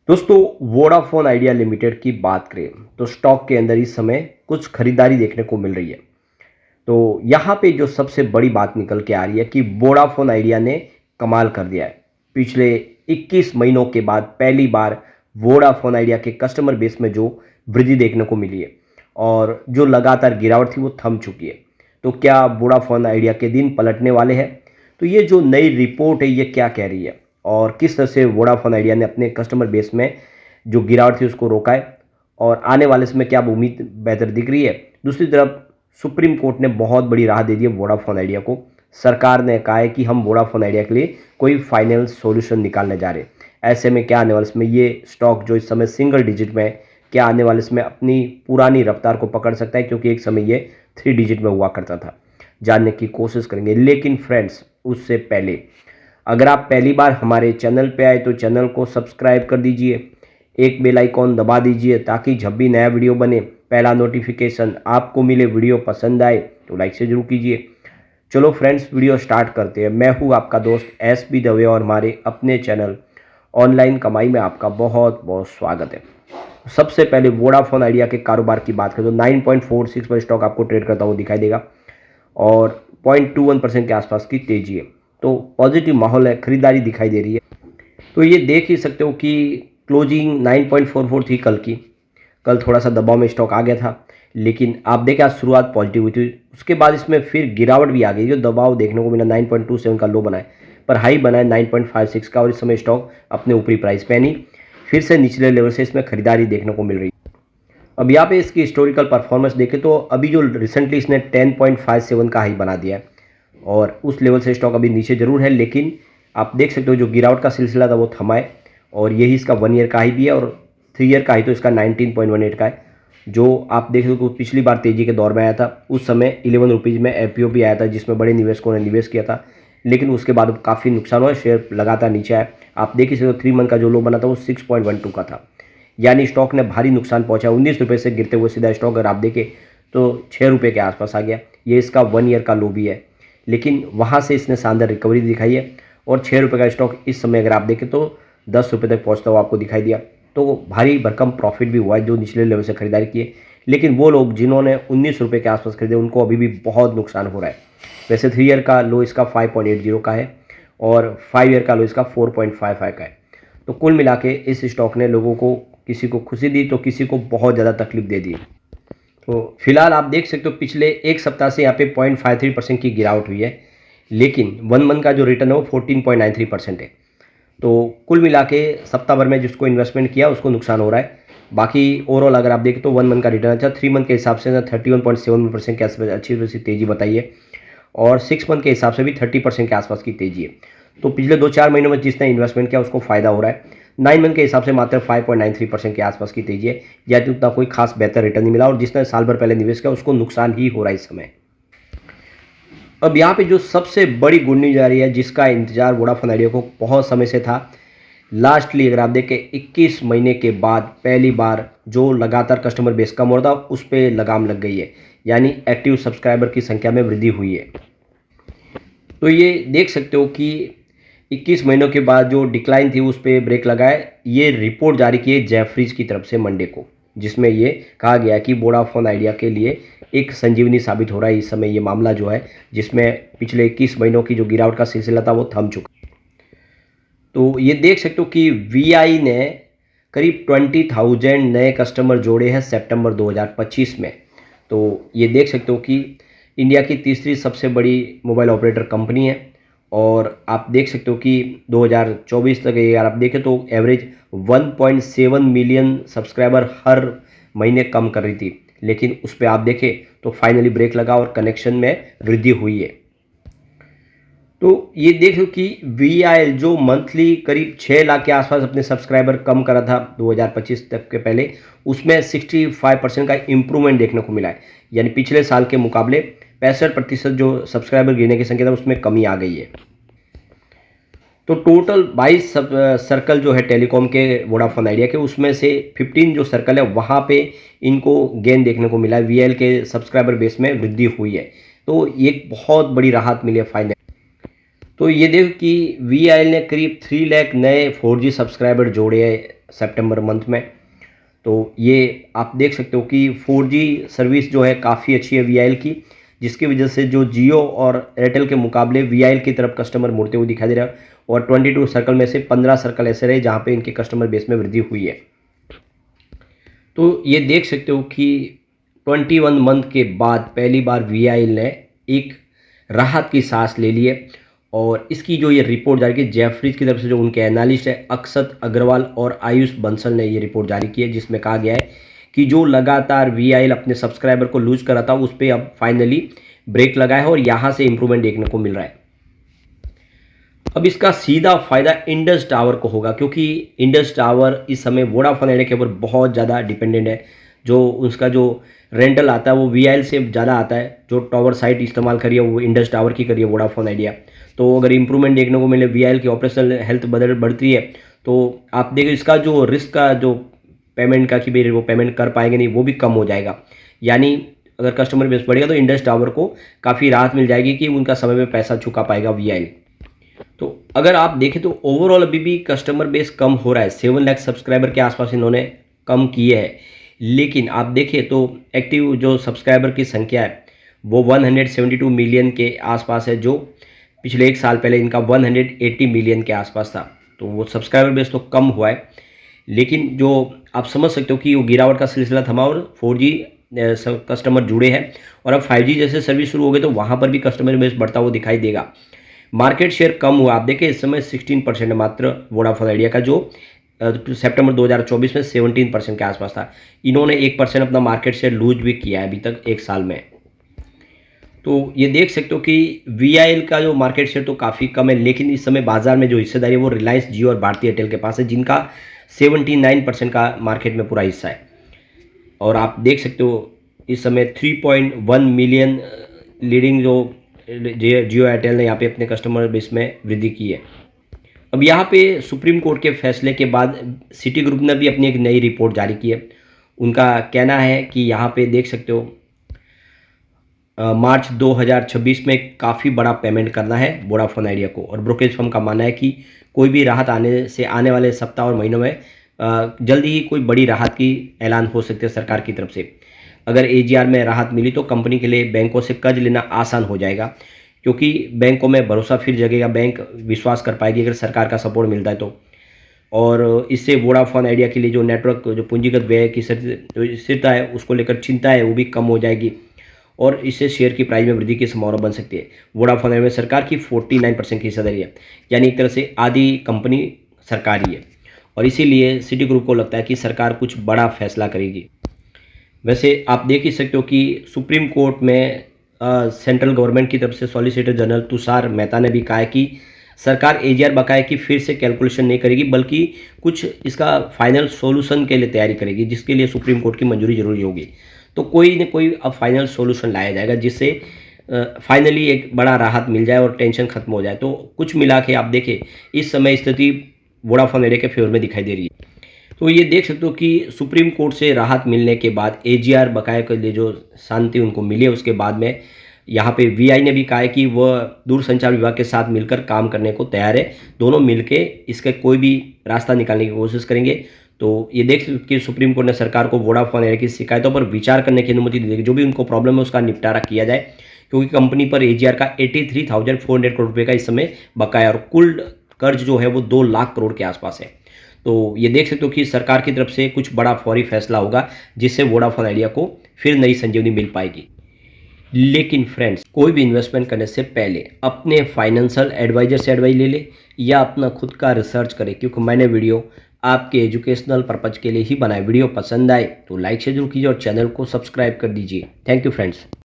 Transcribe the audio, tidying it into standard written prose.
दोस्तों, Vodafone idea limited की बात करें तो स्टॉक के अंदर इस समय कुछ खरीदारी देखने को मिल रही है। तो यहाँ पे जो सबसे बड़ी बात निकल के आ रही है कि वोडाफोन आइडिया ने कमाल कर दिया है। पिछले 21 महीनों के बाद पहली बार वोडाफोन आइडिया के कस्टमर बेस में जो वृद्धि देखने को मिली है और जो लगातार गिरावट थी वो थम चुकी है। तो क्या वोडाफोन आइडिया के दिन पलटने वाले हैं? तो ये जो नई रिपोर्ट है ये क्या कह रही है और किस तरह से वोडाफोन आइडिया ने अपने कस्टमर बेस में जो गिरावट थी उसको रोका है और आने वाले समय क्या अब उम्मीद बेहतर दिख रही है? दूसरी तरफ सुप्रीम कोर्ट ने बहुत बड़ी राह दे दी है वोडाफोन आइडिया को। सरकार ने कहा है कि हम वोडाफोन आइडिया के लिए कोई फाइनल सॉल्यूशन निकालने जा रहे हैं। ऐसे में क्या आने वाले समय ये स्टॉक जो इस समय सिंगल डिजिट में है, क्या आने वाले समय अपनी पुरानी रफ्तार को पकड़ सकता है? क्योंकि एक समय ये 3 डिजिट में हुआ करता था। जानने की कोशिश करेंगे, लेकिन फ्रेंड्स उससे पहले अगर आप पहली बार हमारे चैनल पे आए तो चैनल को सब्सक्राइब कर दीजिए, एक बेल आइकॉन दबा दीजिए ताकि जब भी नया वीडियो बने पहला नोटिफिकेशन आपको मिले। वीडियो पसंद आए तो लाइक से जरूर कीजिए। चलो फ्रेंड्स, वीडियो स्टार्ट करते हैं। मैं हूँ आपका दोस्त एस बी दवे और हमारे अपने चैनल ऑनलाइन कमाई में आपका बहुत बहुत स्वागत है। सबसे पहले वोडाफोन आइडिया के कारोबार की बात करें तो 9.46 पर स्टॉक आपको ट्रेड करता हुआ दिखाई देगा और 0.21% के आसपास की तेजी है। तो पॉजिटिव माहौल है, खरीदारी दिखाई दे रही है। तो ये देख ही सकते हो कि क्लोजिंग 9.44 थी कल की। कल थोड़ा सा दबाव में स्टॉक आ गया था, लेकिन आप देखें आज शुरुआत पॉजिटिव हुई थी। उसके बाद इसमें फिर गिरावट भी आ गई। जो दबाव देखने को मिला 9.27 का लो बनाए, पर हाई बनाए 9.56 का और इस समय स्टॉक अपने ऊपरी प्राइस पे नहीं, फिर से निचले लेवल से इसमें खरीदारी देखने को मिल रही है। अब यहाँ पे इसकी हिस्टोरिकल परफॉर्मेंस देखें तो अभी जो रिसेंटली इसने 10.57 का हाई बना दिया है और उस लेवल से स्टॉक अभी नीचे जरूर है, लेकिन आप देख सकते हो जो गिरावट का सिलसिला था वो थमा है और यही इसका 1 ईयर का हाई भी है और 3 ईयर का हाई तो इसका 19.18 का है। जो आप देख सकते हो पिछली बार तेजी के दौर में आया था उस समय 11 रुपीज़ में एपीओ भी आया था जिसमें बड़े निवेशकों ने निवेश किया था, लेकिन उसके बाद काफ़ी नुकसान हुआ, शेयर लगातार नीचे आया। आप देख सकते हो 3 मंथ का जो लो बना था वो 6.12 का था, यानी स्टॉक ने भारी नुकसान पहुंचा। 19 रुपये से गिरते हुए सीधा स्टॉक अगर आप देखें तो 6 रुपये के आसपास आ गया। ये इसका 1 ईयर का लो भी है, लेकिन वहाँ से इसने शानदार रिकवरी दिखाई है और 6 रुपये का स्टॉक इस समय अगर आप देखें तो 10 रुपये तक पहुँचता हुआ आपको दिखाई दिया। तो भारी भरकम प्रॉफिट भी हुआ है जो निचले लेवल से खरीदारी किए, लेकिन वो लोग जिन्होंने 19 रुपये के आसपास खरीदे उनको अभी भी बहुत नुकसान हो रहा है। वैसे 3 ईयर का लो इसका 5.80 का है और 5 ईयर का लो इसका 4.55 का है। तो कुल मिला के इस स्टॉक ने लोगों को, किसी को खुशी दी तो किसी को बहुत ज़्यादा तकलीफ दे दी। तो फिलहाल आप देख सकते हो पिछले एक सप्ताह से यहाँ पे 0.53% की गिरावट हुई है, लेकिन 1 मंथ का जो रिटर्न है वो 14.93% है। तो कुल मिला के सप्ताह भर में जिसको इन्वेस्टमेंट किया उसको नुकसान हो रहा है। बाकी ओवरऑल अगर आप देखें तो 1 मंथ का रिटर्न अच्छा, 3 मंथ के हिसाब से 31.7% के आसपास अच्छी खासी तेजी बताई है और 6 मंथ के हिसाब से भी 30% के आसपास की तेजी है। तो पिछले 2-4 महीनों में जिसने इन्वेस्टमेंट किया उसको फ़ायदा हो रहा है। 9 मंथ के हिसाब से मात्र 5.93% के आसपास की तेजी है, या तो उतना कोई खास बेहतर रिटर्न नहीं मिला और जिसने साल भर पहले निवेश किया उसको नुकसान ही हो रहा है इस समय। अब यहाँ पे जो सबसे बड़ी गुड न्यूज आ रही है जिसका इंतजार वोडाफोन आइडिया को बहुत समय से था, लास्टली अगर आप देखें 21 महीने के बाद पहली बार जो लगातार कस्टमर बेस कम हो रहा था उस पर लगाम लग गई है, यानी एक्टिव सब्सक्राइबर की संख्या में वृद्धि हुई है। तो ये देख सकते हो कि 21 महीनों के बाद जो डिक्लाइन थी उस पर ब्रेक लगाए। ये रिपोर्ट जारी की है जेफरीज की तरफ से मंडे को, जिसमें ये कहा गया कि वोडाफोन आइडिया के लिए एक संजीवनी साबित हो रहा है इस समय ये मामला जो है, जिसमें पिछले 21 महीनों की जो गिरावट का सिलसिला था वो थम चुका। तो ये देख सकते हो कि वीआई ने करीब 20,000 नए कस्टमर जोड़े हैं सितंबर 2025 में। तो ये देख सकते हो कि इंडिया की तीसरी सबसे बड़ी मोबाइल ऑपरेटर कंपनी है और आप देख सकते हो कि 2024 तक अगर आप देखें तो एवरेज 1.7 मिलियन सब्सक्राइबर हर महीने कम कर रही थी, लेकिन उस पर आप देखें तो फाइनली ब्रेक लगा और कनेक्शन में वृद्धि हुई है। तो ये देखो कि वी जो मंथली करीब 6 लाख के आसपास अपने सब्सक्राइबर कम करा था 2025 तक के पहले, उसमें 65% का इम्प्रूवमेंट देखने को मिला है, यानी पिछले साल के मुकाबले 65% जो सब्सक्राइबर गिरने की संख्या था उसमें कमी आ गई है। तो टोटल 22 सर्कल जो है टेलीकॉम के वोडाफोन आइडिया के, उसमें से 15 जो सर्कल है वहाँ पे इनको गेन देखने को मिला है, वीएल के सब्सक्राइबर बेस में वृद्धि हुई है। तो ये एक बहुत बड़ी राहत मिली है फाइनल। तो ये देखो कि वीआईएल ने करीब 3 लाख नए 4G सब्सक्राइबर जोड़े हैं सितंबर मंथ में। तो ये आप देख सकते हो कि 4G सर्विस जो है काफ़ी अच्छी है वीआईएल की, जिसकी वजह से जो जियो और एयरटेल के मुकाबले वीआईएल की तरफ कस्टमर मुड़ते हुए दिखाई दे रहा है। और 22 सर्कल में से 15 सर्कल ऐसे रहे जहाँ पे इनके कस्टमर बेस में वृद्धि हुई है। तो ये देख सकते हो कि 21 मंथ के बाद पहली बार वीआईएल ने एक राहत की सांस ले ली है। और इसकी जो ये रिपोर्ट जारी की जेफरीज की तरफ से, जो उनके एनालिस्ट है अक्षत अग्रवाल और आयुष बंसल ने ये रिपोर्ट जारी की है, जिसमें कहा गया है कि जो लगातार वीआईएल अपने सब्सक्राइबर को लूज कर रहा था उस पर अब फाइनली ब्रेक लगा है और यहाँ से इंप्रूवमेंट देखने को मिल रहा है। अब इसका सीधा फायदा इंडस टावर को होगा, क्योंकि इंडस टावर इस समय वोडाफोन आइडिया के ऊपर बहुत ज़्यादा डिपेंडेंट है। जो उसका जो रेंटल आता है वो वीआईएल से ज़्यादा आता है। जो टावर साइट इस्तेमाल करी है वो इंडस टावर की करी है वोडाफोन आइडिया। तो अगर इंप्रूवमेंट देखने को मिले, वीआईएल की ऑपरेशनल हेल्थ बढ़ती है, तो आप देखिए इसका जो रिस्क का जो पेमेंट का कि भाई वो पेमेंट कर पाएंगे नहीं, वो भी कम हो जाएगा। यानी अगर कस्टमर बेस बढ़ेगा तो इंडस टावर को काफ़ी राहत मिल जाएगी कि उनका समय में पैसा चुका पाएगा वीआईएल। तो अगर आप देखें तो ओवरऑल अभी भी कस्टमर बेस कम हो रहा है, 7 लाख सब्सक्राइबर के आसपास इन्होंने कम किए हैं। लेकिन आप देखिए तो एक्टिव जो सब्सक्राइबर की संख्या है वो 172 मिलियन के आसपास है, जो पिछले एक साल पहले इनका 180 मिलियन के आसपास था। तो वो सब्सक्राइबर बेस तो कम हुआ है, लेकिन जो आप समझ सकते हो कि वो गिरावट का सिलसिला थमा और 4G कस्टमर जुड़े हैं। और अब 5G जैसे सर्विस शुरू हो गए तो वहाँ पर भी कस्टमर बेस बढ़ता हुआ दिखाई देगा। मार्केट शेयर कम हुआ, आप देखिए इस समय 16% है मात्र वोडाफोन आइडिया का, जो सितंबर 2024 में 17% के आसपास था। इन्होंने 1% अपना मार्केट शेयर लूज भी किया है अभी तक एक साल में। तो ये देख सकते हो कि वीआईएल का जो मार्केट शेयर तो काफ़ी कम है, लेकिन इस समय बाजार में जो हिस्सेदारी है वो रिलायंस जियो और भारती एयरटेल के पास है, जिनका 79% का मार्केट में पूरा हिस्सा है। और आप देख सकते हो इस समय 3.1 मिलियन लीडिंग जो जियो एयरटेल ने यहाँ पे अपने कस्टमर बेस में वृद्धि की है। अब यहाँ पे सुप्रीम कोर्ट के फैसले के बाद सिटी ग्रुप ने भी अपनी एक नई रिपोर्ट जारी की है। उनका कहना है कि यहाँ पे देख सकते हो मार्च 2026 में काफ़ी बड़ा पेमेंट करना है वोडाफोन आइडिया को। और ब्रोकरेज फर्म का मानना है कि कोई भी राहत आने वाले सप्ताह और महीनों में जल्दी ही कोई बड़ी राहत की ऐलान हो सकती है सरकार की तरफ से। अगर एजीआर में राहत मिली तो कंपनी के लिए बैंकों से कर्ज लेना आसान हो जाएगा, क्योंकि बैंकों में भरोसा फिर जगेगा, बैंक विश्वास कर पाएगी अगर सरकार का सपोर्ट मिलता है तो। और इससे वोडाफोन आइडिया के लिए जो नेटवर्क जो पूंजीगत व्यय की स्थिरता है उसको लेकर चिंता है वो भी कम हो जाएगी। और इससे शेयर की प्राइस में वृद्धि की संभावना बन सकती है। वोडाफोन आइडिया में सरकार की 49% की हिस्सेदारी है, यानी एक तरह से आधी कंपनी सरकारी है। और इसीलिए सिटी ग्रुप को लगता है कि सरकार कुछ बड़ा फैसला करेगी। वैसे आप देख ही सकते हो कि सुप्रीम कोर्ट में सेंट्रल गवर्नमेंट की तरफ से सॉलिसिटर जनरल तुषार मेहता ने भी कहा है कि सरकार एजीआर बकाया की फिर से कैलकुलेशन नहीं करेगी, बल्कि कुछ इसका फाइनल सॉल्यूशन के लिए तैयारी करेगी, जिसके लिए सुप्रीम कोर्ट की मंजूरी जरूरी होगी। तो कोई न कोई अब फाइनल सॉल्यूशन लाया जाएगा जिससे फाइनली एक बड़ा राहत मिल जाए और टेंशन खत्म हो जाए। तो कुछ मिला के आप देखें इस समय स्थिति वोडाफोन आइडिया के फेवर में दिखाई दे रही है। तो ये देख सकते हो कि सुप्रीम कोर्ट से राहत मिलने के बाद एजीआर बकाया के लिए जो शांति उनको मिली है, उसके बाद में यहाँ पे वीआई ने भी कहा है कि वह दूरसंचार विभाग के साथ मिलकर काम करने को तैयार है। दोनों मिलके इसका कोई भी रास्ता निकालने की कोशिश करेंगे। तो ये देख सकते कि सुप्रीम कोर्ट ने सरकार को वोडाफोन आइडिया की शिकायतों पर विचार करने की अनुमति दी है, जो भी उनको प्रॉब्लम है उसका निपटारा किया जाए, क्योंकि कंपनी पर एजीआर का 83,400 करोड़ रुपये का इस समय बकाया और कुल कर्ज जो है वो 2 लाख करोड़ के आसपास है। तो ये देख सकते हो कि सरकार की तरफ से कुछ बड़ा फौरी फैसला होगा, जिससे वोडाफोन आइडिया को फिर नई संजीवनी मिल पाएगी। लेकिन फ्रेंड्स, कोई भी इन्वेस्टमेंट करने से पहले अपने फाइनेंशियल एडवाइजर से एडवाइस ले ले या अपना खुद का रिसर्च करें, क्योंकि मैंने वीडियो आपके एजुकेशनल पर्पज के लिए ही बनाए। वीडियो पसंद आए तो लाइक से जरूर कीजिए और चैनल को सब्सक्राइब कर दीजिए। Thank you friends.